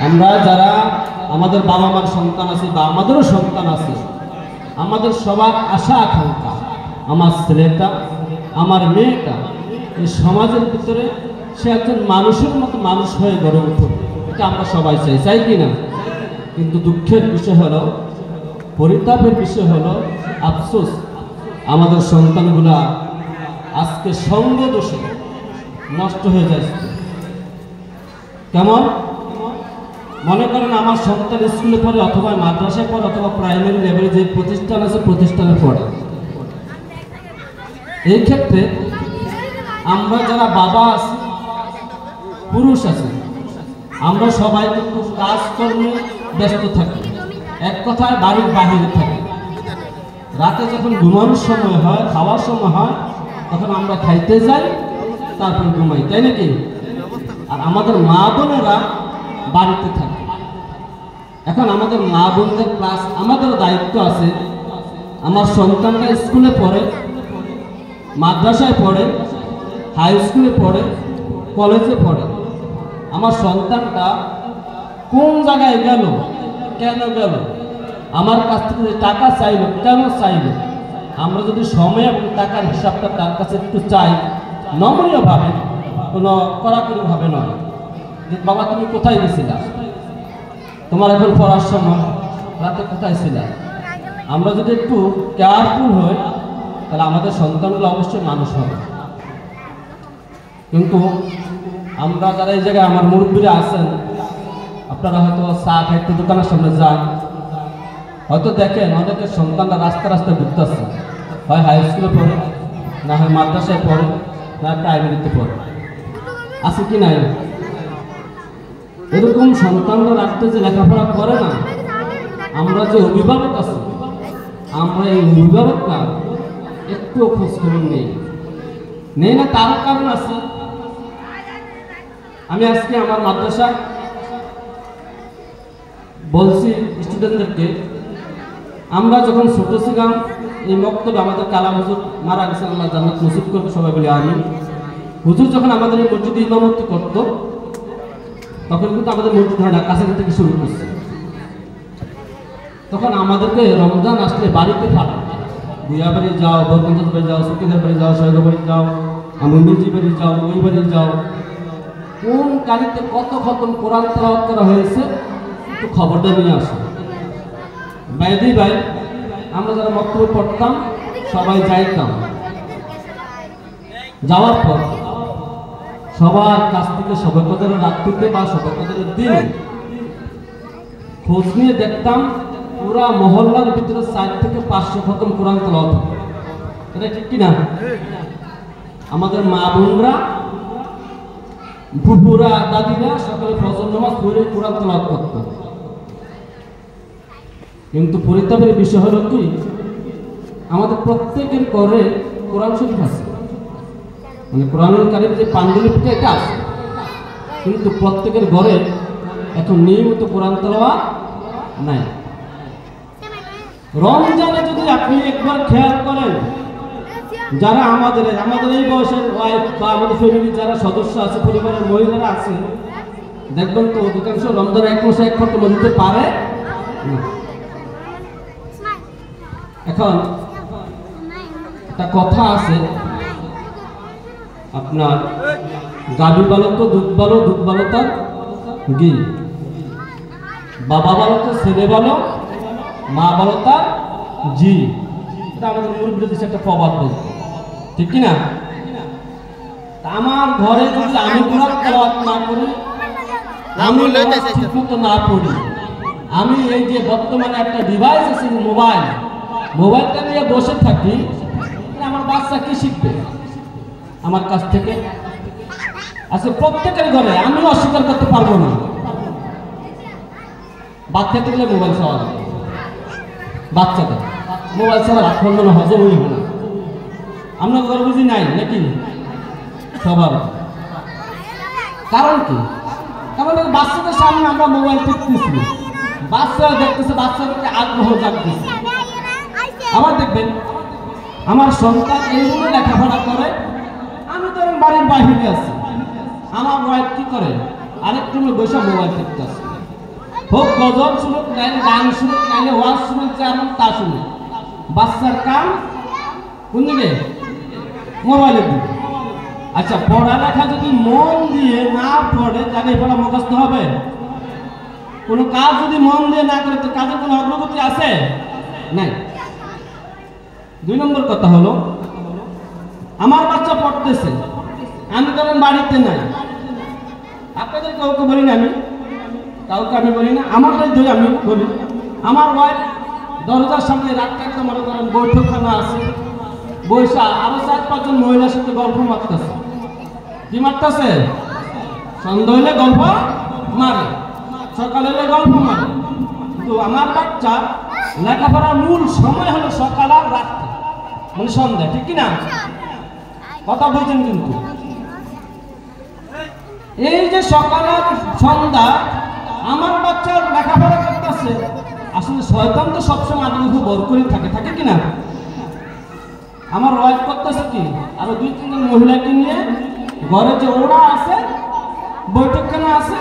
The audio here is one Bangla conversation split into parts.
আমরা যারা আমাদের বাবা মার সন্তান আছে বা আমাদেরও সন্তান আছে, আমাদের সবার আশা আকাঙ্ক্ষা আমার ছেলেটা আমার মেয়েটা এই সমাজের ভিতরে সে একজন মানুষের মতো মানুষ হয়ে গড়ে উঠুক, এটা আমরা সবাই চাই, চাই কি না? কিন্তু দুঃখের বিষয় হলো, পরিতাপের বিষয় হলো, আফসোস আমাদের সন্তানগুলা আজকে সঙ্গ দোষে নষ্ট হয়ে যাচ্ছে। কেমন? মনে করেন আমার সন্তান স্কুলে পড়ে অথবা মাদ্রাসায় পড়ে অথবা প্রাইমারি লেভেলে যে প্রতিষ্ঠান আছে প্রতিষ্ঠানে পড়ে। এই ক্ষেত্রে আমরা যারা বাবা আছি, পুরুষ আছে, আমরা সবাই কিন্তু কাজকর্মে ব্যস্ত থাকি, এক কথায় বাড়ির বাহিরে থাকি। রাতে যখন ঘুমানোর সময় হয়, খাওয়ার সময় হয়, তখন আমরা খাইতে যাই, তারপর ঘুমাই, তাই নাকি? আর আমাদের মা বোনেরা বাড়িতে থাকে। এখন আমাদের মা বোনদের ক্লাস, আমাদের দায়িত্ব আছে, আমার সন্তানরা স্কুলে পড়ে, মাদ্রাসায় পড়ে, হাই স্কুলে পড়ে, কলেজে পড়ে, আমার সন্তানটা কোন জায়গায় গেল, কেন গেল, আমার কাছ থেকে যে টাকা চাইল, কেন চাইল, আমরা যদি সময় এবং টাকার হিসাবটা তার কাছে একটু চাই, নমনীয়ভাবে, কোনো কড়াকড়িভাবে নয়, যে বাবা তুমি কোথায় গেছিলা, তোমার এখন পড়ার সময়, রাতে কোথায় ছিলা, আমরা যদি একটু কেয়ারফুল হই, তাহলে আমাদের সন্তানগুলো অবশ্যই মানুষ হবে। কিন্তু আমরা যারা এই জায়গায় আমার মুরব্বীরা আছেন, আপনারা হয়তো চা খাইতে দোকানের সামনে যান, হয়তো দেখেন অনেকের সন্তানরা রাস্তা রাস্তায় ঘুরতেছে, হয় হাই স্কুলে পড়ে, না হয় মাদ্রাসায় পড়ে, না প্রাইমারিতে পড়ে, আছে কি নাই? এরকম সন্তানরা রাখতে যে লেখাপড়া করে না, আমরা যে অভিভাবক আছি, আমরা এই অভিভাবকরা একটু খোঁজ খবর নেই না, তার কারণ আছে। আমি আজকে আমার মাদ্রাসা বলছি স্টুডেন্টদেরকে, আমরা যখন ছোট ছিলাম, এই মক্তবে আমাদের কালাম হুজুর মারা গেছেন, আল্লাহ জান্নাত নসিব করবে, সবাই বলি আমিন। হুজুর যখন আমাদের এই মসজিদে ইমামতি করত, তখন কিন্তু আমাদের মসজিদ হয় না, কাছাকাছি থেকে শুরু করছে। তখন আমাদেরকে রমজান আসলে বাড়িতে পাঠায়, বুয়া বাড়ি যাও, বরকন্দার বাড়ি যাও, সুকিদের বাড়ি যাও, শহীদ বাড়ি যাও, আমিনজি বাড়ি যাও, ওই বাড়ি যাও, কোন কালিতে কত খতম কোরআন তেলাওয়াত করা হয়েছে একটু খবরটা নিয়ে আসো। বাইদি ভাই, আমরা যারা মক্তবে পড়তাম সবাই যাইতাম, যাওয়ার পর সবার কাছ থেকে সবে কদরের রাত্রিতে বা সবে কদরের দিনে খোঁজ নিয়ে দেখতাম পুরা মহল্লার ভিতরে 4 থেকে 500 খতম কোরআন তেলাওয়াত হতো। এটা ঠিক কিনা? আমাদের মা বোনরা, ফুফুরা, দাদিরা সকালে ফজর নামাজ পড়ে কোরআন তেলাওয়াত করত। কিন্তু পরিতাপের বিষয় হলো কি, আমাদের প্রত্যেকের ঘরে কোরআন শরীফ আছে, মানে কোরআনুল কারীম যে পান্ডুলিপিটা এটা আছে, কিন্তু প্রত্যেকের ঘরে এখন নিয়মিত কোরআন তেলাওয়াত নাই। রমজানে যদি আপনি একবার খেয়াল করেন, যারা আমাদের এই বয়সের ওয়াইফ বা আমাদের ফ্যামিলি যারা সদস্য আছে, পরিবারের মহিলারা আছে, দেখবেন তো অধিকাংশ রমজানে এক মাসে এক খতম দিতে পারে না। এখন একটা কথা আছে, আপনার গাভী ভালো তো দুধ ভালো, দুধ ভালো তার ঘি, বাবা ভালো তো ছেলে ভালো, মা ভালো তার জি। এটা আমাদের মুরব্বীদের দেশে একটা প্রবাদ বলতো, ঠিক কিনা? আমার ঘরে যদি আমি কোরআন তেলাওয়াত না করি, আমি ঠিকমতো না পড়ি, আমি এই যে বর্তমানে একটা ডিভাইস আছে মোবাইলটা নিয়ে বসে থাকি, আমার বাচ্চা কি শিখবে আমার কাছ থেকে? আচ্ছা, প্রত্যেকের ঘরে, আমি অস্বীকার করতে পারবো না, বাচ্চা থেকে মোবাইল চাওয়া যায়, বাচ্চাদের মোবাইল ছাড়া রাত বন্ধন হজমই হয় না। আমরা ঘরে বুঝি নাই নাকি সবার? কারণ কি? কারণ বাচ্চাদের সামনে আমরা মোবাইল টিপতেছি, বাচ্চারা দেখতেছে, বাচ্চাদেরকে আগ্রহ জাগতেছে। আবার দেখবেন আমার সন্তান এইগুলো লেখাপড়া করে, আমি তো বাড়ির বাইরে আছি, আমার ওয়াইফ কি করে, আরেক রুমে বসে মোবাইল টিপতেছে। হোক গজল শুনুক, নাইলে গান শুনুক, নাইলে ওয়াজ শুনুক, যেমন তা শুনুক। বাচ্চার কাম কোন দিকে? মোবাইলের দিকে। আচ্ছা, পড়ালেখা যদি মন দিয়ে না পড়ে তাহলে পড়া মুখস্থ হবে? কোনো কাজ যদি মন দিয়ে না করে তো কাজের কোনো অগ্রগতি আছে? নাই। 2 নম্বর কথা হলো, আমার বাচ্চা পড়তেছে, আমি কারণ বাড়িতে নাই, আপনাদের কাউকে বলি না, কাউকে আমি বলি না, আমারটাই ধরে আমি বলি। আমার ওয়াইফ দরজার সামনে রাতটা একটা মনে করেন বৈঠকখানা আছে, বৈশা আরো 4-5 জন মহিলার সাথে গল্প মারতেছে। কি মারতেছে? সন্ধ্যা হইলে গল্প মারে, সকালে হলে গল্প মারে। তো আমার বাচ্চা লেখাপড়ার মূল সময় হলো সকাল আর রাত, মানে সন্ধ্যা, ঠিক কিনা? কথা বলছেন কিন্তু এই যে সকাল আর সন্ধ্যা আমার বাচ্চা লেখাপড়া করতেছে, আসলে শয়তান তো সবসময় আমাদের উপর বর করে থাকে, থাকে কিনা? আমার ওয়াইফ করতেছে কি, আরো 2-3 জন মহিলাকে নিয়ে ঘরে যে ওরা আছে, বৈঠকখানা আছে,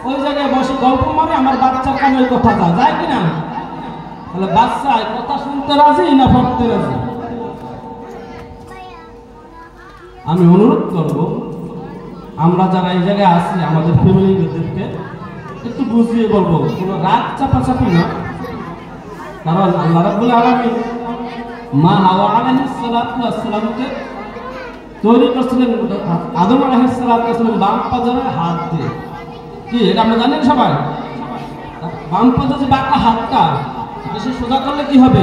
ওই জায়গায় বসে গল্প মারে। আমার বাচ্চার কানে ওই কথা যায় কিনা? তাহলে বাচ্চা কথা শুনতে রাজি না পড়তে রাজি? আমি অনুরোধ করব, আমরা যারা এই জায়গায় আছি আমাদের ফ্যামিলিদেরকে একটু বুঝিয়ে বলবো, কোনো রাগ চাপাচাপি না। কারণ আল্লাহ রাব্বুল আলামিন মা হাওয়া আলাইহিস সালাতু ওয়াস সালামকে তৈরি করছিলেন আদম আলাইহিস সালাতু ওয়াস সালাম বাম পাজরে হাত দিয়ে। কি এটা আমরা জানেন সবাই? বাম পাজরে যে বাঁকা হাতটা বেশি সোজা করলে কি হবে?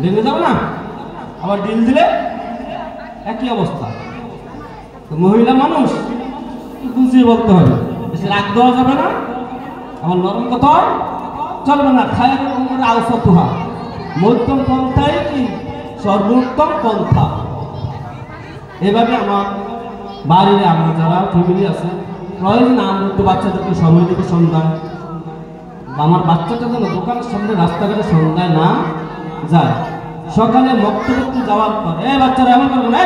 ভেঙে যাবে না? আবার ডিল দিলে একই অবস্থা। তো মহিলা মানুষ বুঝিয়ে বলতে হবে, বেশি রাগ দেওয়া যাবে না, আমার নরম কথা চলবে না। খায়রুল উমুরি আওসাতুহা, মধ্যম পন্থাই কি সর্বোত্তম পন্থা। এভাবে আমার বাড়িতে আমরা যারা ফ্যামিলি আছে, প্রয়োজন আমরা একটু বাচ্চাদেরকে সময় দেবো সন্ধ্যায়। আমার বাচ্চাটা যেন দোকানের সামনে রাস্তাঘাটে সন্ধ্যায় না যায়। সকালে মক্তব্য যাওয়ার পর বাচ্চারা এমন করবে না,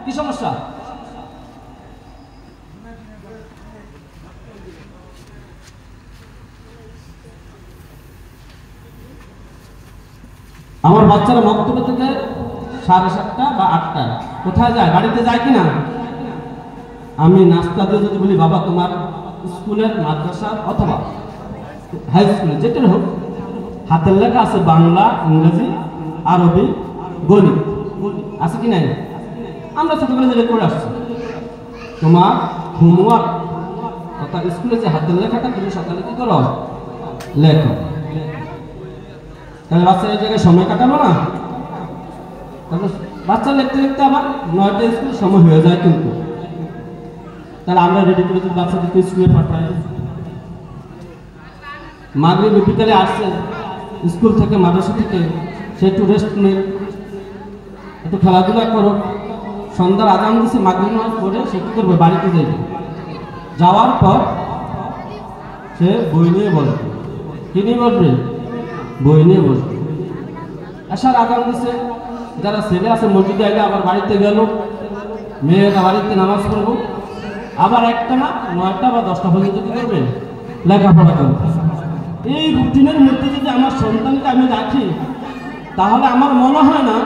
কি সমস্যা? আমার বাচ্চারা মক্তব্য থেকে 7:30 বা 8টায় কোথায় যায়? বাড়িতে যায় কিনা? আমি নাস্তা দিয়ে যদি বলি, বাবা তোমার স্কুলের, মাদ্রাসার অথবা হাই স্কুলে যেটা হোক, হাতের লেখা আছে বাংলা, ইংরেজি, আরবি, গণিত, আছে কি নাই? আমরা ছোটবেলা যেটা করে আসছি, তোমার হোমওয়ার্ক অর্থাৎ স্কুলে যে হাতের লেখাটা তুমি সকালে কি করো? লেখো। তাহলে বাচ্চা এই জায়গায় সময় কাটাবো না? তাহলে বাচ্চা লিখতে লিখতে আবার 9টায় স্কুল সময় হয়ে যায় কিন্তু। তাহলে আমরা রেডি করে যদি বাচ্চাদেরকে স্কুলে পাঠাই, মাগরিব বিকালে আসছে স্কুল থেকে, মাদ্রাসা থেকে, সে একটু রেস্ট নেই, একটু খেলাধুলা করো। সন্ধ্যার আজান দিচ্ছে, মাগরিব নামাজ পড়ে সে কী করবে? বাড়িতে যাবে। যাওয়ার পর সে বই নিয়ে বসবে। কি নিয়ে বসবে? বই নিয়ে বসবে। আসার আজান দিচ্ছে, যারা ছেলে আছে মসজিদে আগে আবার বাড়িতে গেল, মেয়েরা বাড়িতে নামাজ পড়বো, আবার 1টা না 9টা বা 10টা পর্যন্ত কি করবে? লেখাপড়া করবে। এই রুটিনের মধ্যে যদি আমার সন্তানকে আমি রাখি, তাহলে আমার মনে হয় না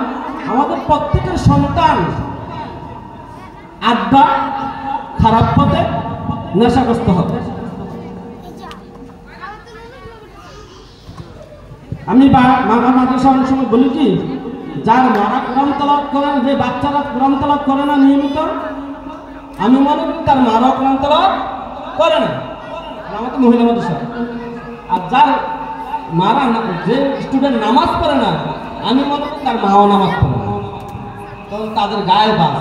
আমাদের প্রত্যেকের সন্তান আড্ডা, খারাপ পথে, নেশাগ্রস্ত হবে। আমি মাদ্রাসা অনেক সময় বলি কি, যার মারা কোরআন তেলাওয়াত করেন, যে বাচ্চারা কোরআন তেলাওয়াত করে না নিয়মিত, আমি মনে করি তার মারা কোরআন তেলাওয়াত করে না, আমার তো মহিলা মাদ্রাসা। আর যার মারা, যে স্টুডেন্ট নামাজ পড়ে না, আমি মনে করি তার মাও নামাজ পড়ে না, কারণ তাদের গায়ে বাস।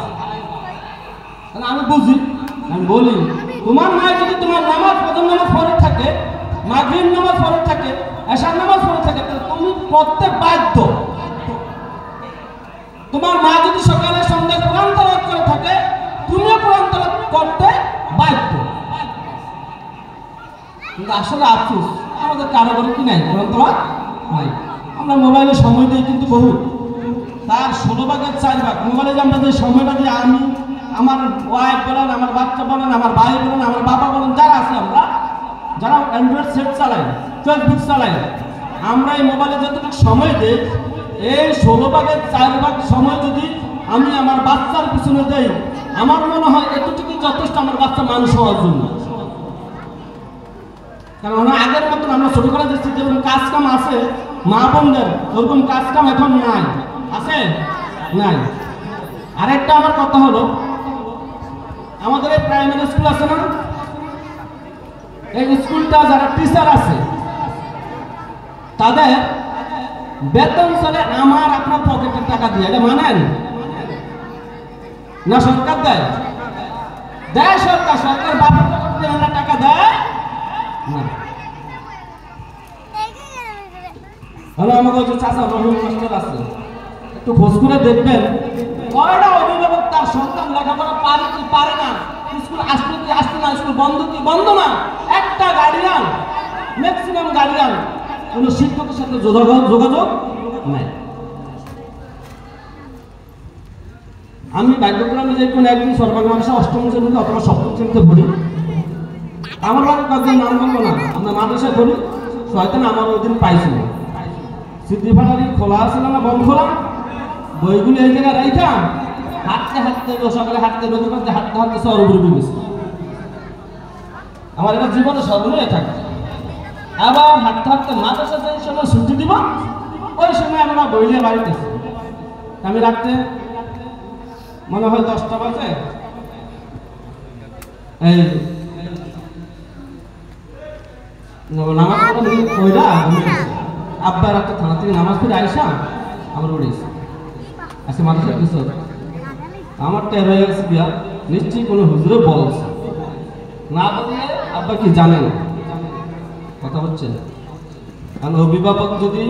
আমি বুঝি, আমি বলি, তোমার মা যদি তোমার নামাজ, প্রথম নামাজ পড়ে থাকে, মাগরিব নামাজ পড়ে থাকে, এশার নামাজ পড়ে থাকে, তাহলে তুমি পড়তে বাধ্য। তোমার মা যদি সকালে সন্ধ্যায় কোরআন তেলাওয়াত করে থাকে, তুমিও কোরআন তেলাওয়াত করতে বাধ্য। কিন্তু আসলে আফসোস, আমাদের কারো ঘরে কি নাই? কোরআন তেলাওয়াত নাই। আমরা মোবাইলে সময় দিই কিন্তু বহু, তার 16/4 মোবাইলে যে আমরা যে সময়টা দিই, আমি, আমার ওয়াইফ বলেন, আমার বাচ্চা বলেন, আমার ভাই বলেন, আমার বাবা বলেন, যারা আছে আমরা যারা অ্যান্ড্রয়েড সেট চালায়, ফেসবুক চালায়, আমরা এই মোবাইলে যতটুকু সময় দেই, এই 16 ভাগের 4 ভাগ সময় যদি আমি আমার বাচ্চার পিছনে দেই, আমার মনে হয় এতটুকু যথেষ্ট আমার বাচ্চা মানুষ হওয়ার জন্য। কারণ আগের মতন আমরা ছোটবেলা দেখছি যেরকম কাজ কাম আছে মা বোনদের, ওরকম কাজ কাম এখন নাই। আছে? নাই। আরেকটা আমার কথা হলো, আমাদের এই প্রাইমারি স্কুল আছে না, এই স্কুলটা যারা টিচার আছে তাদের বেতন চলে আমার আপনার পকেটের টাকা দিয়ে। এটা মানেন না? সরকার দেয়? দেয় সরকার। সরকার বাপের পকেটে টাকা দেয় না। হলো আমাকে যে চাচা রহিম মাস্টার আছে, একটু খোঁজ করে দেখবেন কয়টা অভিভাবক তার সন্তান লেখাপড়া পারে কি পারে না, স্কুল আসতে কি আসতে না, স্কুল বন্ধ কি বন্ধ না, একটা গার্ডিয়ান, ম্যাক্সিমাম গার্ডিয়ান কোনো শিক্ষকের সাথে যোগাযোগ নাই। আমি ভাগ্যক্রমে যে কোনো একদিন সরকারি মানুষের 8ম শ্রেণীতে অথবা 7ম শ্রেণীতে পড়ি, আমার বাড়ির কয়েকজন নাম বলবো না, আমরা মাদ্রাসায় পড়ি, শয়তান আমার ওই দিন পাইছিল। সিদ্ধিফাটারি খোলা আছিল না বন্ধ খোলা, বইগুলো এই জায়গায় রাইখা হাঁটতে হাঁটতে সকালে হাঁটতে নদী করতে হাঁটতে হাঁটতে শহর উপরে গেছে। আমার এবার জীবনে স্মরণ হয়ে থাকে। আবার হাঁটতে হাঁটতে মাদ্রাসা যে সময় ছুটি দিব, ওই সময় আমরা বইলে বাড়িতে। আমি রাখতে মনে হয় 10টা বাজে, এই নামাজ পড়া আব্বা রাতে থানা থেকে নামাজ পড়ে আইসা আমার উড়েছে আজকে মানুষের কিছু আমার টের হয়ে গেছে বিয়া, নিশ্চয়ই কোনো হুজুরে বলছে না, বললে আব্বা কি জানেন কথা হচ্ছে। কারণ অভিভাবক যদি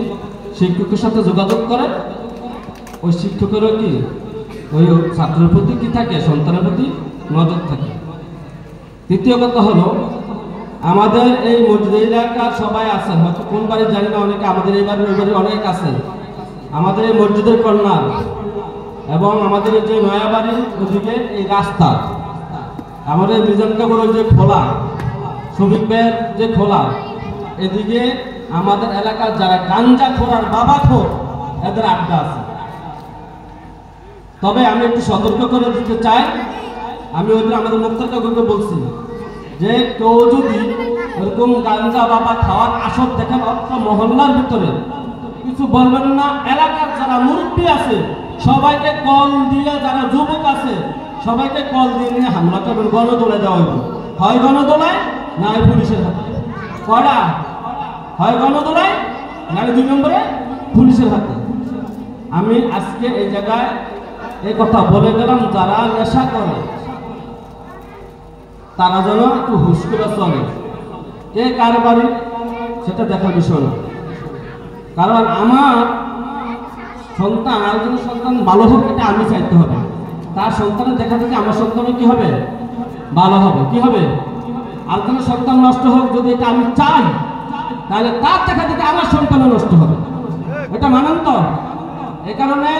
শিক্ষকের সাথে যোগাযোগ করে, ওই শিক্ষকেরও কি ওই ছাত্রের প্রতি কি থাকে, সন্তানের প্রতি নজর থাকে। তৃতীয় কথা হলো, আমাদের এই মসজিদ এলাকার সবাই আছেন, হয়তো কোন বাড়ি জানি না, অনেকে আমাদের এই বাড়ির ওই বাড়ির অনেক আছেন। আমাদের এই মসজিদের কর্নার এবং আমাদের যে নয়া বাড়ির ওদিকে এই রাস্তা, আমাদের মিজান কাপড়ের যে খোলা, শফিক ভাইয়ের যে খোলা, এদিকে আমাদের এলাকার যারা গাঞ্জা খোর আর বাবা খোর, এদের আড্ডা আছে। তবে আমি একটু সতর্ক করে দিতে চাই, আমি ওই দিন আমাদের মুক্তার কাকুকে বলছি যে কেউ যদি এরকম গাঞ্জা বাবা খাওয়ার আসর দেখেন অর্থ মহল্লার ভিতরে, কিছু বলবেন না। এলাকার যারা মুরব্বী আছে সবাইকে কল দিয়ে, যারা যুবক আছে সবাইকে কল দিয়ে নিয়ে হামলা করবেন, গণদোলায় দেওয়া হইব। হয় গণদোলায় না হয় পুলিশের হাতে। কয়টা হয়? গণদোলায় না 2 নম্বরে পুলিশের হাতে। আমি আজকে এই জায়গায় এই কথা বলে গেলাম, যারা নেশা করে তারা যেন একটু হুশ করে চলে। কে কার বাড়ি সেটা দেখার বিষয় না। কারণ আমার সন্তান আরেকজন সন্তান ভালো হোক, এটা আমি চাইতে হবে। তার সন্তানের দেখা থেকে আমার সন্তানও কি হবে? ভালো হবে। কি হবে? আরেকজনের সন্তান নষ্ট হোক যদি এটা আমি চাই, তাহলে তার দেখা থেকে আমার সন্তানও নষ্ট হবে। এটা মানেন তো? এই কারণে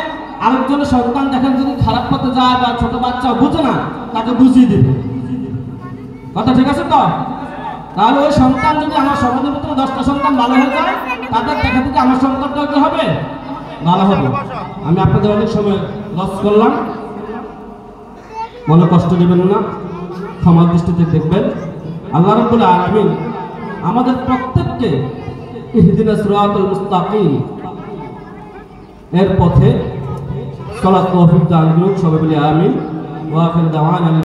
আরেকজনের সন্তান দেখেন যদি খারাপ পথে যায় বা ছোট বাচ্চা বুঝে না, তাকে বুঝিয়ে দিবে। কথা ঠিক আছে তো? তাহলে ওই সন্তান যদি আমার সমাজের ভিতরে 10টা সন্তান ভালো হয়ে যায়, তাদের দেখা থেকে আমার সন্তানটাও কি হবে? ভালো হবে। আমি আপনাদের অনেক সময় লস করলাম, মনে কষ্ট দেবেন না, ক্ষমার দৃষ্টিতে দেখবেন। আল্লাহ রাব্বুল আলামিন আমাদের প্রত্যেককে ইহদিনাস সিরাতাল মুস্তাকিম এর পথে চলার তৌফিক দান করুন। সবাই বলি আমিন। ওয়া আখিরু দাওয়ানা।